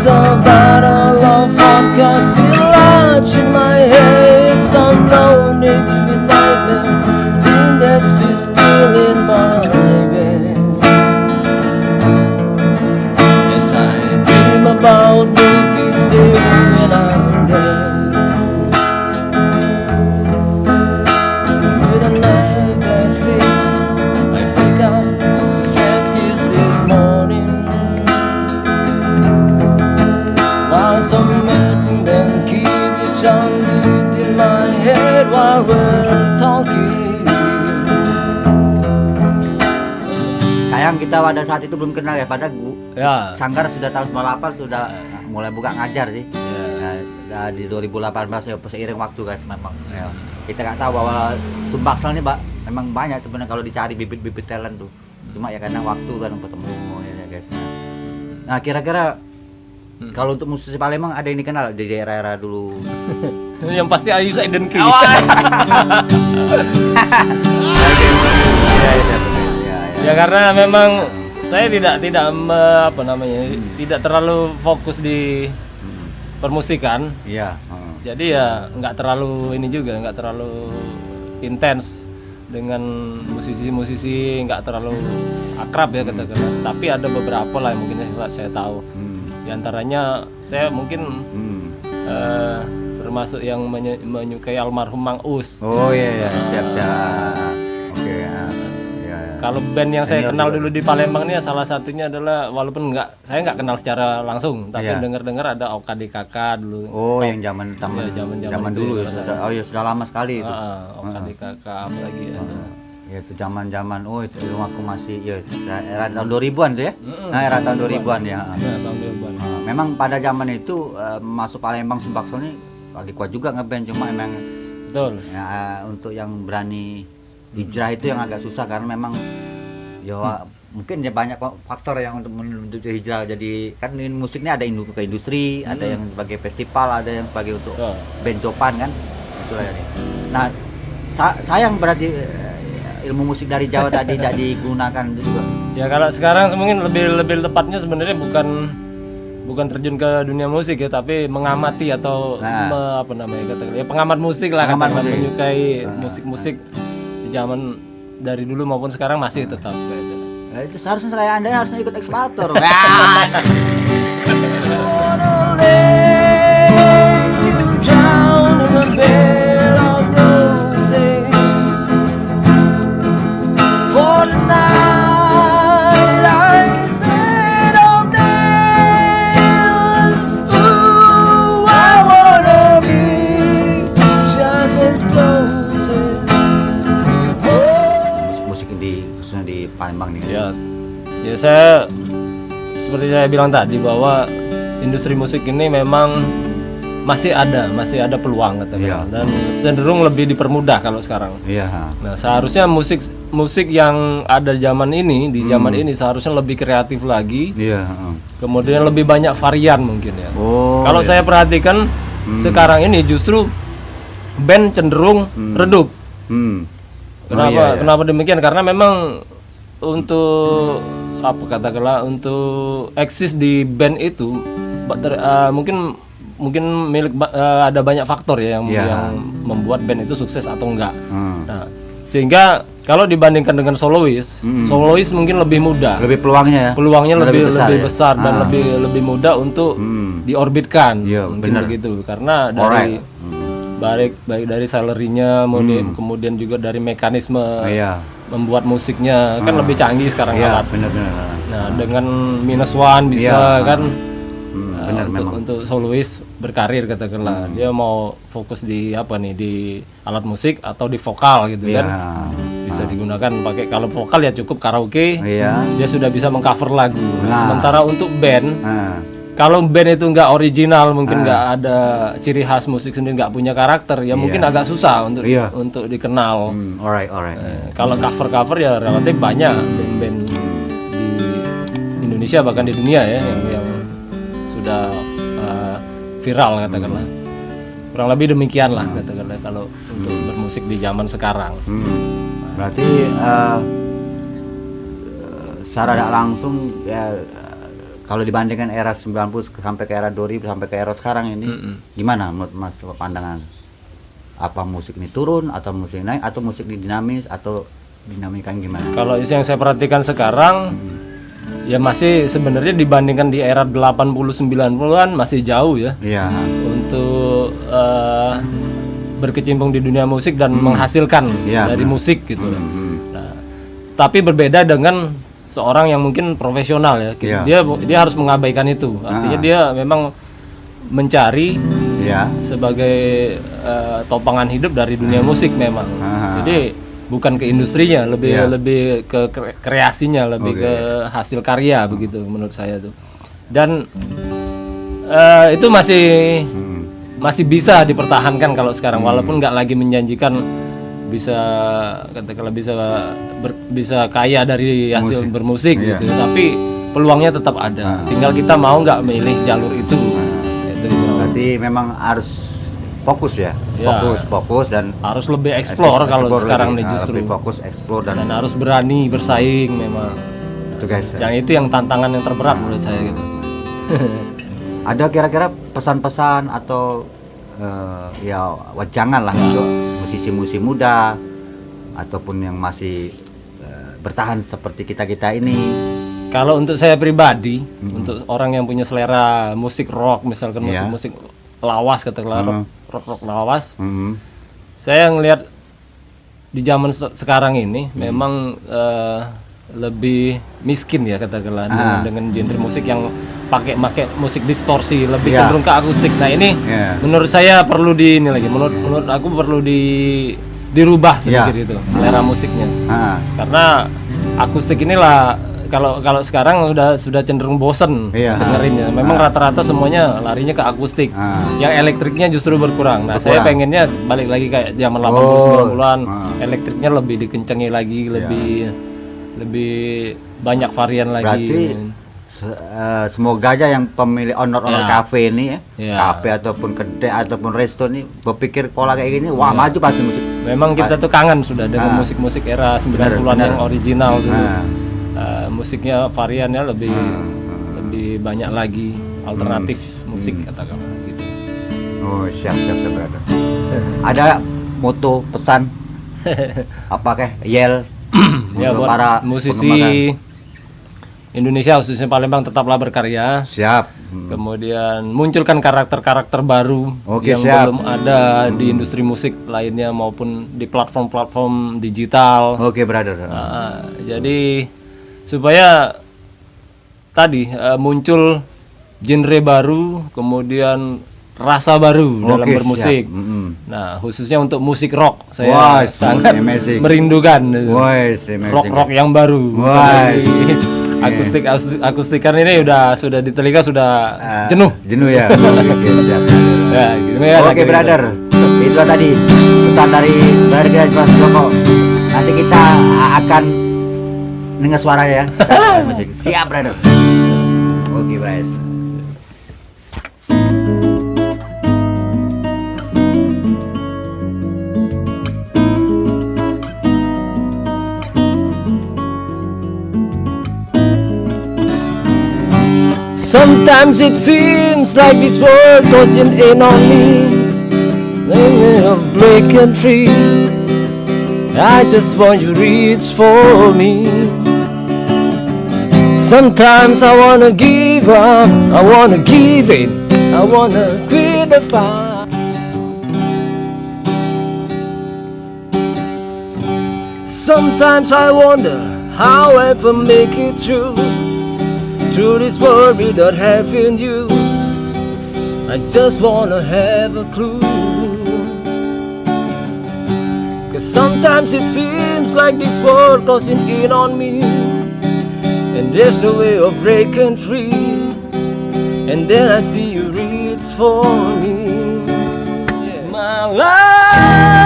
a bottle of vodka still lodged in my head. Some lonely nightmare, dream that she's still in my bed. Yes, I dream about movies day when I'm dead. With a night face, I pick up the French kiss this morning. While some melting then keep each on beat in my head while we're talking. Sayang kita pada saat itu belum kenal ya, pada Ya. Sanggar sudah tahun 98 sudah mulai buka ngajar sih. Ya, di 2018 ya seiring waktu guys memang. Ya. Kita nggak tahu bahwa Sumbaksel ini memang banyak sebenarnya kalau dicari bibit-bibit talent tuh. Cuma ya karena waktu kan ketemu ya guys. Nah kira-kira kalau untuk musisi Palembang ada yang dikenal di era-era dulu. Yang pasti Ayu Saiden Ki. Ya karena memang saya tidak tidak terlalu fokus di permusikan. Iya. Jadi ya nggak terlalu nggak terlalu intens dengan musisi-musisi, nggak terlalu akrab ya katakanlah. Tapi ada beberapa lah yang mungkin saya tahu. Di antaranya saya mungkin termasuk yang menyukai almarhum Mang Us. Oh iya siap. Oke. Kalau band yang saya Senior kenal juga. dulu di Palembang ini salah satunya adalah walaupun saya nggak kenal secara langsung, tapi dengar ada OKDKK dulu. Oh yang zaman zaman dulu itu ya. Oh ya sudah lama sekali itu. OKDKK apa lagi ya. Ya itu zaman itu rumahku masih ya era tahun 2000-an tuh ya. Nah, era tahun 2000-an ya. Tahun 2000-an. Memang pada zaman itu masuk Palembang Sumbaksel ini lagi kuat juga ngeband, cuma emang Betul. ya untuk yang berani hijrah itu yang agak susah karena memang ya mungkin ya banyak faktor yang untuk menuju hijrah. Jadi kan ini musiknya ada ke industri, ada yang sebagai festival, ada yang sebagai untuk band copan kan. Itulah ya. Nah, sayang berarti ilmu musik dari Jawa tadi tidak digunakan juga. Ya kalau sekarang mungkin lebih tepatnya sebenarnya bukan terjun ke dunia musik ya, tapi mengamati atau pengamat musik lah, menyukai musik-musik di zaman dari dulu maupun sekarang masih tetap kayak itu. Nah, itu seharusnya saya Anda harusnya ikut ekskavator. Palembang nih. Ya saya seperti saya bilang tadi bahwa industri musik ini memang masih ada peluang katakanlah, dan cenderung lebih dipermudah kalau sekarang. Nah, seharusnya musik yang ada zaman ini di zaman ini seharusnya lebih kreatif lagi. Kemudian lebih banyak varian mungkin ya. Kalau saya perhatikan sekarang ini justru band cenderung redup. Kenapa demikian? Karena memang untuk untuk eksis di band itu mungkin ada banyak faktor ya yang membuat band itu sukses atau enggak. Nah, sehingga kalau dibandingkan dengan solois mungkin lebih mudah. Lebih peluangnya lebih besar dan lebih mudah untuk diorbitkan. Mungkin begitu. Karena dari baik dari salary-nya, kemudian juga dari mekanisme membuat musiknya kan lebih canggih sekarang alat. Nah, dengan -1 bisa kan untuk solois berkarir katakanlah. Dia mau fokus di di alat musik atau di vokal gitu kan. Bisa digunakan pakai, kalau vokal ya cukup karaoke. Dia sudah bisa mengcover lagu. Sementara untuk band kalau band itu nggak original, mungkin nggak ada ciri khas musik sendiri, nggak punya karakter, ya mungkin agak susah untuk dikenal. Kalau cover ya relatif banyak band-band di Indonesia bahkan di dunia ya yang sudah viral katakanlah. Kurang lebih demikian lah katakanlah kalau untuk bermusik di zaman sekarang. Berarti secara tidak langsung ya Kalau dibandingkan era 90 sampai ke era 2000 sampai ke era sekarang ini, gimana menurut Mas pandangan? Apa musik ini turun atau musik naik atau musik ini dinamis atau dinamikanya gimana? Kalau yang saya perhatikan sekarang ya masih sebenarnya dibandingkan di era 80 90-an masih jauh ya. Iya. Untuk berkecimpung di dunia musik dan menghasilkan dari musik gitu. Nah, tapi berbeda dengan seorang yang mungkin profesional ya. Dia harus mengabaikan itu. Artinya dia memang mencari sebagai topangan hidup dari dunia musik memang. Jadi bukan ke industrinya, lebih ke kreasinya, lebih ke hasil karya begitu menurut saya tuh. Dan itu masih bisa dipertahankan kalau sekarang, walaupun nggak lagi menjanjikan bisa katakanlah bisa kaya dari hasil bermusik gitu, tapi peluangnya tetap ada. Tinggal kita mau nggak milih jalur itu. Berarti memang harus fokus ya, fokus dan harus lebih explore kalau sekarang nih justru. Lebih fokus explore dan harus berani bersaing memang. Itu guys. Yang itu yang tantangan yang terberat menurut saya gitu. Ada kira-kira pesan-pesan atau ya wajangan lah untuk musisi-musisi muda ataupun yang masih bertahan seperti kita-kita ini? Kalau untuk saya pribadi, untuk orang yang punya selera musik rock, misalkan musik-musik lawas, katakanlah rock lawas, saya ngelihat di zaman sekarang ini memang lebih miskin ya katakanlah dengan genre musik yang pakai musik distorsi, lebih cenderung ke akustik. Nah ini menurut saya perlu menurut aku perlu dirubah sedikit itu selera musiknya, karena akustik inilah kalau sekarang sudah cenderung bosen dengerinnya. Memang rata-rata semuanya larinya ke akustik. Yang elektriknya justru berkurang. Nah, saya pengennya balik lagi kayak zaman 80 90-an. Elektriknya lebih dikencengi lagi, lebih banyak varian lagi. Berarti semoga aja yang pemilik owner kafe ini kafe ataupun kedai ataupun resto ini berpikir pola kayak gini, wah maju pasti musik. Memang kita tuh kangen sudah dengan musik-musik era 90-an yang original dulu. Musiknya variannya lebih banyak lagi, alternatif musik katakanlah gitu. Oh siap brother. Ada moto pesan apakah yel ya buat para musisi Indonesia khususnya Palembang, tetaplah berkarya. Siap. Kemudian munculkan karakter-karakter baru yang belum ada di industri musik lainnya maupun di platform-platform digital. Oke brother. Jadi supaya tadi muncul genre baru, kemudian rasa baru dalam bermusik. Nah, khususnya untuk musik rock, saya sangat merindukan rock yang baru. Akustikan ini sudah di telinga sudah jenuh ya. Oke brother, itu tadi pesan dari Brother Mas Joko. Nanti kita akan dengar suaranya ya. Siap brother. Oke guys. Sometimes it seems like this world closing in on me, thinking of breaking free. I just want you to reach for me. Sometimes I wanna give up, I wanna give in, I wanna quit the fight. Sometimes I wonder how I ever make it through this world without having you. I just wanna have a clue. 'Cause sometimes it seems like this world closing in on me, and there's no way of breaking free. And then I see you reach for me. My life